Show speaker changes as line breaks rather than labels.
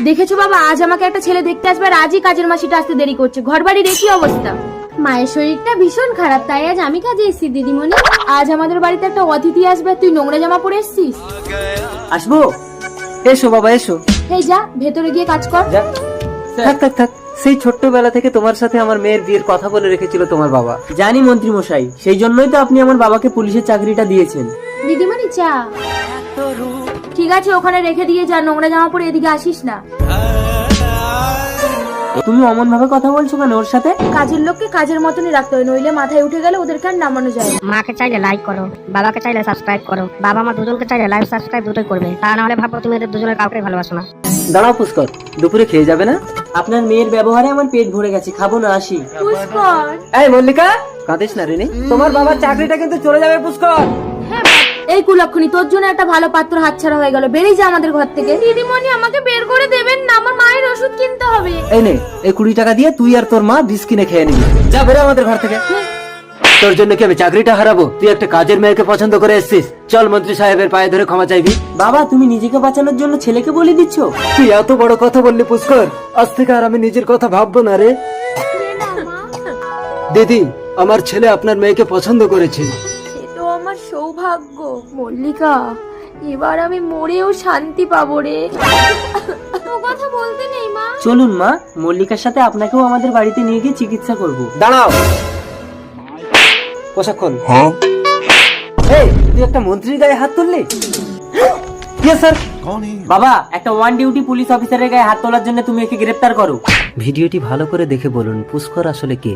দেখেছো বাবা, আজ আমাকে একটা ছেলে দেখতে আসবে আর আজই কাজের মাসিটা আসতে দেরি করছে। ঘর বাড়ির একই অবস্থা।
মায়ের শরীরটা ভীষণ খারাপ, তাই আজ আমি কাজে এসেছি দিদিমণি।
আজ আমাদের বাড়িতে একটা অতিথি আসবে, তুই নোংরা জামা পরে এসছিস।
আসবো? এসো বাবা এসো।
এই যা, ভেতরে গিয়ে কাজ কর।
যা। থাক থাক থাক, সেই ছোট্টবেলা থেকে তোমার সাথে আমার মেয়ের বিয়ের কথা বলে রেখেছিল তোমার বাবা। জানি মন্ত্রী মশাই, সেই জন্যই তো আপনি আমার বাবাকে পুলিশের চাকরিটা দিয়েছেন।
দিদিমণি চা।
ঠিক আছে, ওখানে রেখে দিয়ে যা, নোংরা জামা পরে এদিকে আসিস না।
তুমি অমন ভাবে কথা বলছো কেন ওর সাথে?
কাজের লোককে কাজের মতনই রাখতে হয়, নইলে মাথায় উঠে গেলে ওদেরকে আর নামানো যায় না।
মাকে চাইলে লাইক করো, বাবাকে চাইলে সাবস্ক্রাইব করো। বাবা মা দুজনকে চাইলে লাইক সাবস্ক্রাইব দুটোই করবে, তা না হলে ভাবো তুমি এদের দুজনের কাউকে ভালোবাসো না।
দাঁড়াও পুষ্কর, দুপুরে খেয়ে যাবে না? আপনার মেয়ের ব্যবহারে আমার পেট ভরে গেছে, খাবো না, আসি।
পুষ্কর,
এই মল্লিকা, কাঁদিস না রেনি, তোমার বাবার চাকরিটা কিন্তু চলে যাবে পুষ্কর।
এই কুলক্ষণী, তোর জন্য একটা ভালো পাত্র হাতছাড়া হয়ে গেল। বেরিয়ে যা আমাদের ঘর থেকে। দিদিমণি, আমাকে বের করে দেবেন না, আমার মায়ের ওষুধ কিনতে হবে।
এই নে, এই 20 টাকা দিয়ে তুই আর তোর মা বিষ কিনে খেয়ে নিবি। যা, বেরো আমাদের ঘর থেকে। তোর জন্য কি আমি চাকরিটা হারাবো? তুই একটা কাজের মেয়েকে পছন্দ করে এসেছিস। চল মন্ত্রী সাহেবের পায়ে ধরে ক্ষমা চাইবি। বাবা, তুমি নিজেকে বাঁচানোর জন্য ছেলেকে বলে দিচ্ছ? তুই এত বড় কথা বললি পুষ্কর, আজ থেকে আর আমি নিজের কথা ভাববো না রে। দিদি, আমার ছেলে আপনার মেয়েকে পছন্দ করেছে।
সে তো আমার সৌভাগ্য। মল্লিকা, এবার আমি মরেও শান্তি পাবো রে।
ও কথা বলতে নেই মা।
চলুন মা, মল্লিকার সাথে আপনাকেও আমাদের বাড়িতে নিয়ে গিয়ে চিকিৎসা করব। দাঁড়াও, পোশাক খোল। এই, তুই একটা মন্ত্রীর গায়ে হাত তুললি? স্যার। বাবা, একটা ওয়ান ডিউটি পুলিশ অফিসারের গায়ে হাত তোলার জন্য তুমি একে গ্রেফতার করো। ভিডিওটি ভালো করে দেখে বলুন পুষ্কর আসলে কে।